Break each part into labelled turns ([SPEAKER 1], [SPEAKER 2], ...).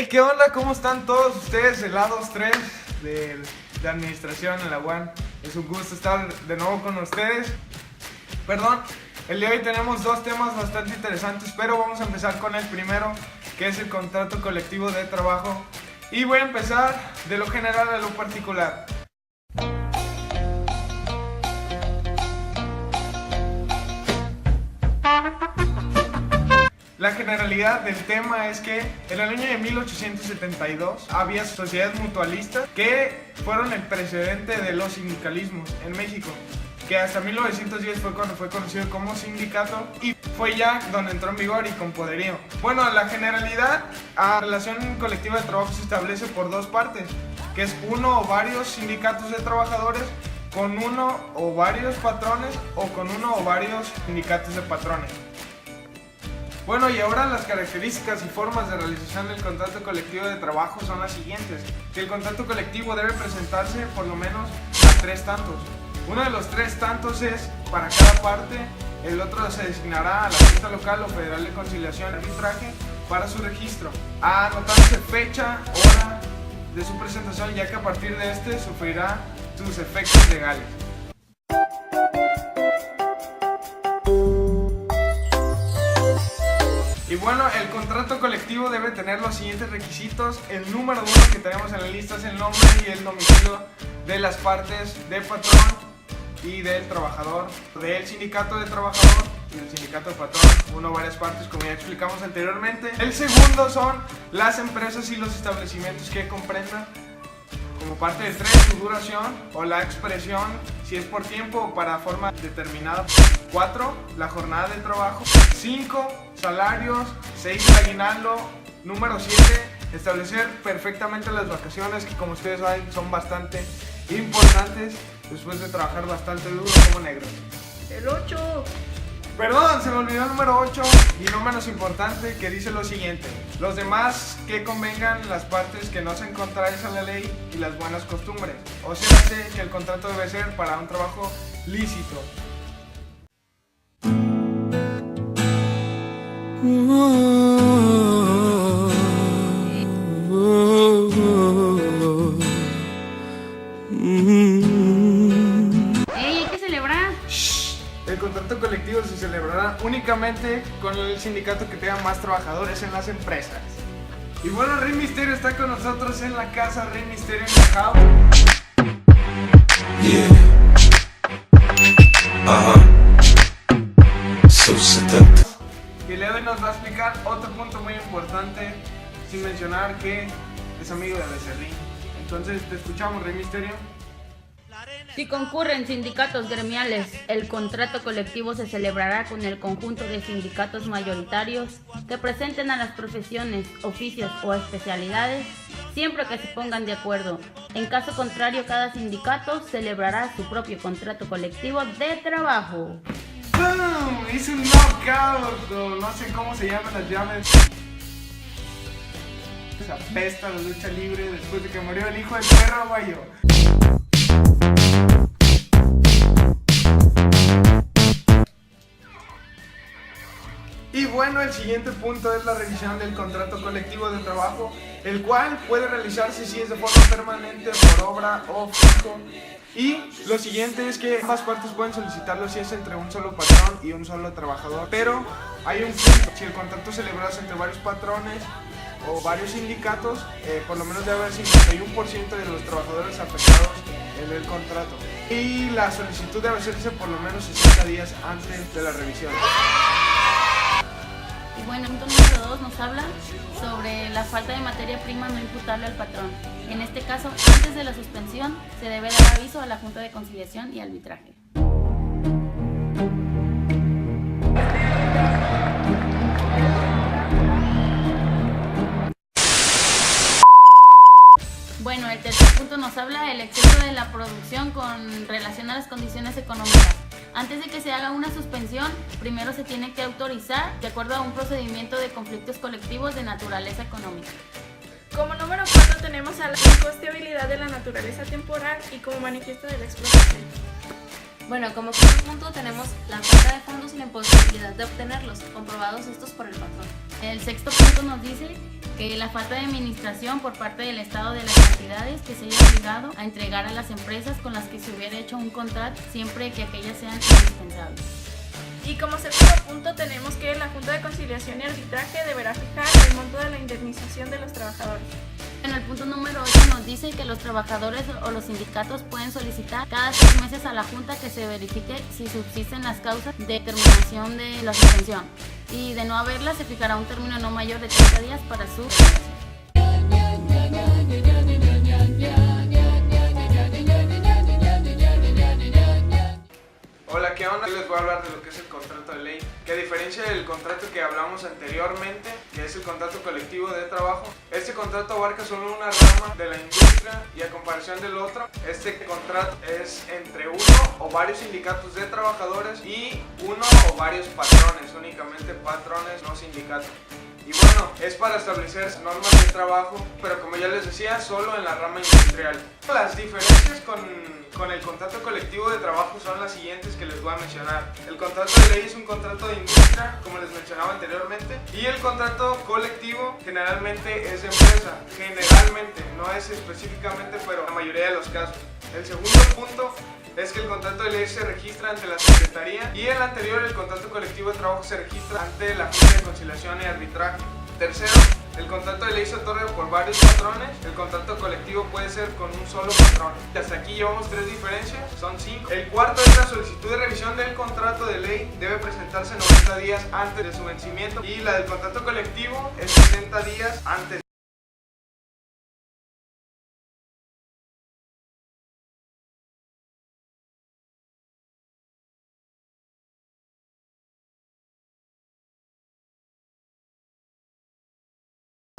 [SPEAKER 1] ¿Qué onda? ¿Cómo están todos ustedes? Helados 3 de administración en la UAN. Es un gusto estar de nuevo con ustedes. Perdón, el día de hoy tenemos dos temas bastante interesantes, pero vamos a empezar con el primero, que es el contrato colectivo de trabajo. Y voy a empezar de lo general a lo particular. La generalidad del tema es que en el año de 1872 había sociedades mutualistas que fueron el precedente de los sindicalismos en México, que hasta 1910 fue cuando fue conocido como sindicato y fue ya donde entró en vigor y con poderío. Bueno, la generalidad, la relación colectiva de trabajo se establece por dos partes, que es uno o varios sindicatos de trabajadores con uno o varios patrones o con uno o varios sindicatos de patrones. Bueno, y ahora las características y formas de realización del contrato colectivo de trabajo son las siguientes. Que el contrato colectivo debe presentarse por lo menos a 3 tantos. Uno de los 3 tantos es para cada parte, el otro se designará a la Junta Local o Federal de Conciliación y Arbitraje para su registro, anotándose fecha, hora de su presentación, ya que a partir de este sufrirá sus efectos legales. Y bueno, el contrato colectivo debe tener los siguientes requisitos. El número 1 que tenemos en la lista es el nombre y el domicilio de las partes del patrón y del trabajador, del sindicato de trabajador y del sindicato de patrón, uno o varias partes, como ya explicamos anteriormente. El segundo son las empresas y los establecimientos que comprendan. Como parte del 3, su duración o la expresión, si es por tiempo o para forma determinada. 4, la jornada de trabajo. 5, salarios. 6, el aguinaldo. Número 7, establecer perfectamente las vacaciones, que como ustedes saben son bastante importantes después de trabajar bastante duro como negros.
[SPEAKER 2] El 8.
[SPEAKER 1] Perdón, se me olvidó el número 8 y no menos importante, que dice lo siguiente: los demás que convengan las partes que no sean contrarias a la ley y las buenas costumbres. O sea, que el contrato debe ser para un trabajo lícito.
[SPEAKER 2] ¡Ey, hay que celebrar!
[SPEAKER 1] El contrato colectivo se celebrará únicamente con el sindicato que tenga más trabajadores en las empresas. Y bueno, Rey Misterio está con nosotros en la casa. Rey Misterio en la house. Y el día de hoy nos va a explicar otro punto muy importante, sin mencionar que es amigo de Becerrín. Entonces te escuchamos, Rey Misterio.
[SPEAKER 2] Si concurren sindicatos gremiales, el contrato colectivo se celebrará con el conjunto de sindicatos mayoritarios que presenten a las profesiones, oficios o especialidades, siempre que se pongan de acuerdo. En caso contrario, cada sindicato celebrará su propio contrato colectivo de trabajo.
[SPEAKER 1] ¡Boom! Hice un knockout, no sé cómo se llaman las llaves. Esa apesta la lucha libre después de que murió el hijo del perro guayo. Y bueno, el siguiente punto es la revisión del contrato colectivo de trabajo, el cual puede realizarse si es de forma permanente, por obra o fijo. Y lo siguiente es que ambas partes pueden solicitarlo si es entre un solo patrón y un solo trabajador. Pero hay un punto: si el contrato se celebra entre varios patrones o varios sindicatos, por lo menos debe haber 51% de los trabajadores afectados en el contrato. Y la solicitud debe hacerse por lo menos 60 días antes de la revisión.
[SPEAKER 2] Y bueno, el punto número 2 nos habla sobre la falta de materia prima no imputable al patrón. En este caso, antes de la suspensión, se debe dar aviso a la Junta de Conciliación y Arbitraje. Bueno, el tercer punto nos habla del exceso de la producción con relación a las condiciones económicas. Antes de que se haga una suspensión, primero se tiene que autorizar de acuerdo a un procedimiento de conflictos colectivos de naturaleza económica.
[SPEAKER 3] Como número 4 tenemos a la incosteabilidad de la naturaleza temporal y como manifiesto de la explotación.
[SPEAKER 4] Bueno, como primer punto tenemos la falta de fondos y la imposibilidad de obtenerlos, comprobados estos por el patrón.
[SPEAKER 2] El sexto punto nos dice que la falta de administración por parte del Estado de las cantidades que se haya obligado a entregar a las empresas con las que se hubiera hecho un contrato siempre que aquellas sean indispensables.
[SPEAKER 3] Y como séptimo punto tenemos que la Junta de Conciliación y Arbitraje deberá fijar el monto de la indemnización de los trabajadores.
[SPEAKER 2] En el punto número 8 nos dice que los trabajadores o los sindicatos pueden solicitar cada 6 meses a la Junta que se verifique si subsisten las causas de terminación de la suspensión, y de no haberla se fijará un término no mayor de 30 días para su renovación.
[SPEAKER 1] Hola, ¿qué onda? Hoy les voy a hablar de lo que es el contrato de ley, que a diferencia del contrato que hablamos anteriormente, que es el contrato colectivo de trabajo, este contrato abarca solo una rama de la industria y a comparación del otro, este contrato es entre uno o varios sindicatos de trabajadores y uno o varios patrones, únicamente patrones, no sindicatos. Y bueno, es para establecer normas de trabajo, pero como ya les decía, solo en la rama industrial. Las diferencias con el contrato colectivo de trabajo son las siguientes que les voy a mencionar. El contrato de ley es un contrato de industria, como les mencionaba anteriormente, y el contrato colectivo generalmente es de empresa. Generalmente, no es específicamente, pero en la mayoría de los casos. El segundo punto es que el contrato de ley se registra ante la Secretaría y el anterior, el contrato colectivo de trabajo, se registra ante la Junta de Conciliación y Arbitraje. Tercero, el contrato de ley se otorga por varios patrones, el contrato colectivo puede ser con un solo patrón. Hasta aquí llevamos 3 diferencias, son 5. El cuarto es la solicitud de revisión del contrato de ley, debe presentarse 90 días antes de su vencimiento, y la del contrato colectivo es 60 días antes.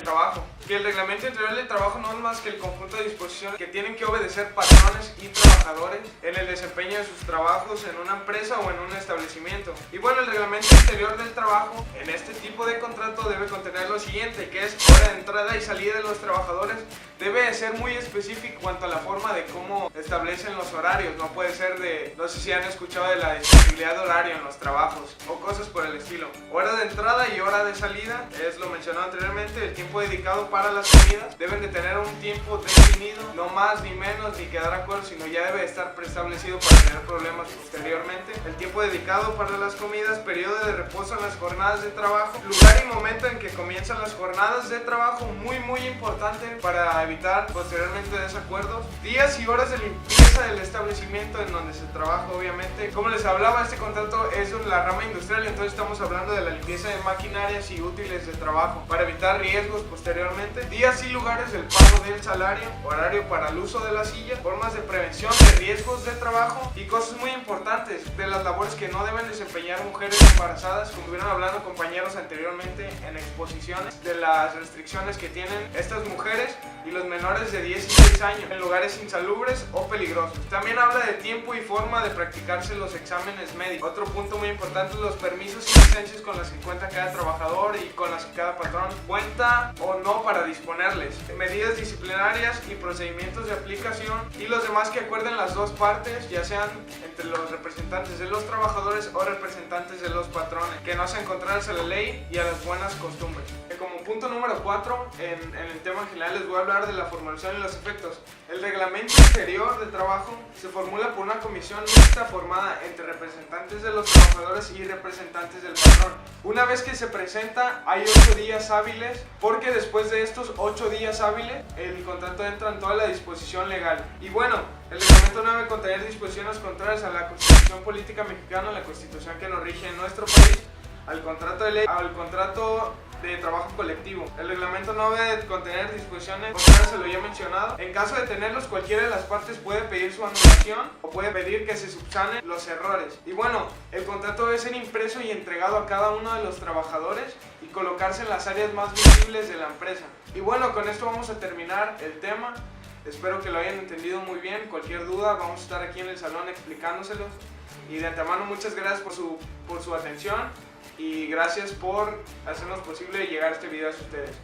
[SPEAKER 1] Trabajo, que el reglamento interior del trabajo no es más que el conjunto de disposiciones que tienen que obedecer patrones y trabajadores en el desempeño de sus trabajos en una empresa o en un establecimiento. Y bueno, el reglamento interior del trabajo en este tipo de contrato debe contener lo siguiente, que es hora de entrada y salida de los trabajadores. Debe ser muy específico en cuanto a la forma de cómo establecen los horarios. No puede ser de, no sé si han escuchado de la disponibilidad de horario en los trabajos o cosas por el estilo. Hora de entrada y hora de salida es lo mencionado anteriormente. El tiempo dedicado para las comidas deben de tener un tiempo definido, no más ni menos ni quedar de acuerdo, sino ya debe estar preestablecido para tener problemas posteriormente. El tiempo dedicado para las comidas, periodo de reposo en las jornadas de trabajo, lugar y momento en que comienzan las jornadas de trabajo, muy importante para evitar posteriormente desacuerdos, días y horas de limpieza del establecimiento en donde se trabaja. Obviamente, como les hablaba, este contrato es en la rama industrial, entonces estamos hablando de la limpieza de maquinarias y útiles de trabajo para evitar riesgos posteriormente, días y lugares del pago del salario, horario para el uso de la silla, formas de prevención de riesgos de trabajo y cosas muy importantes de las labores que no deben desempeñar mujeres embarazadas, como estuvieron hablando compañeros anteriormente en exposiciones, de las restricciones que tienen estas mujeres y los menores de 16 años en lugares insalubres o peligrosos. También habla de tiempo y forma de practicarse los exámenes médicos. Otro punto muy importante es los permisos y licencias con las que cuenta cada trabajador y con las que cada patrón cuenta o no para disponerles, medidas disciplinarias y procedimientos de aplicación y los demás que acuerden las dos partes, ya sean entre los representantes de los trabajadores o representantes de los patrones, que no sean contrarios a la ley y a las buenas costumbres. Como punto número 4, en el tema general les voy a hablar de la formulación y los efectos. El reglamento interior de trabajo se formula por una comisión mixta formada entre representantes de los trabajadores y representantes del patrón. Una vez que se presenta, hay 8 días hábiles, porque después de estos 8 días hábiles, el contrato entra en toda la disposición legal. Y bueno, el reglamento no debe contener disposiciones contrarias a la Constitución Política Mexicana, la Constitución que nos rige en nuestro país, al contrato de ley, al contrato de trabajo colectivo. El reglamento no debe contener disposiciones contrarias, se lo ya mencionado. En caso de tenerlos, cualquiera de las partes puede pedir su anulación o puede pedir que se subsanen los errores. Y bueno, el contrato debe ser impreso y entregado a cada uno de los trabajadores y colocarse en las áreas más visibles de la empresa. Y bueno, con esto vamos a terminar el tema. Espero que lo hayan entendido muy bien. Cualquier duda, vamos a estar aquí en el salón explicándoselos. Y de antemano, muchas gracias por su atención. Y gracias por hacernos posible llegar este video a ustedes.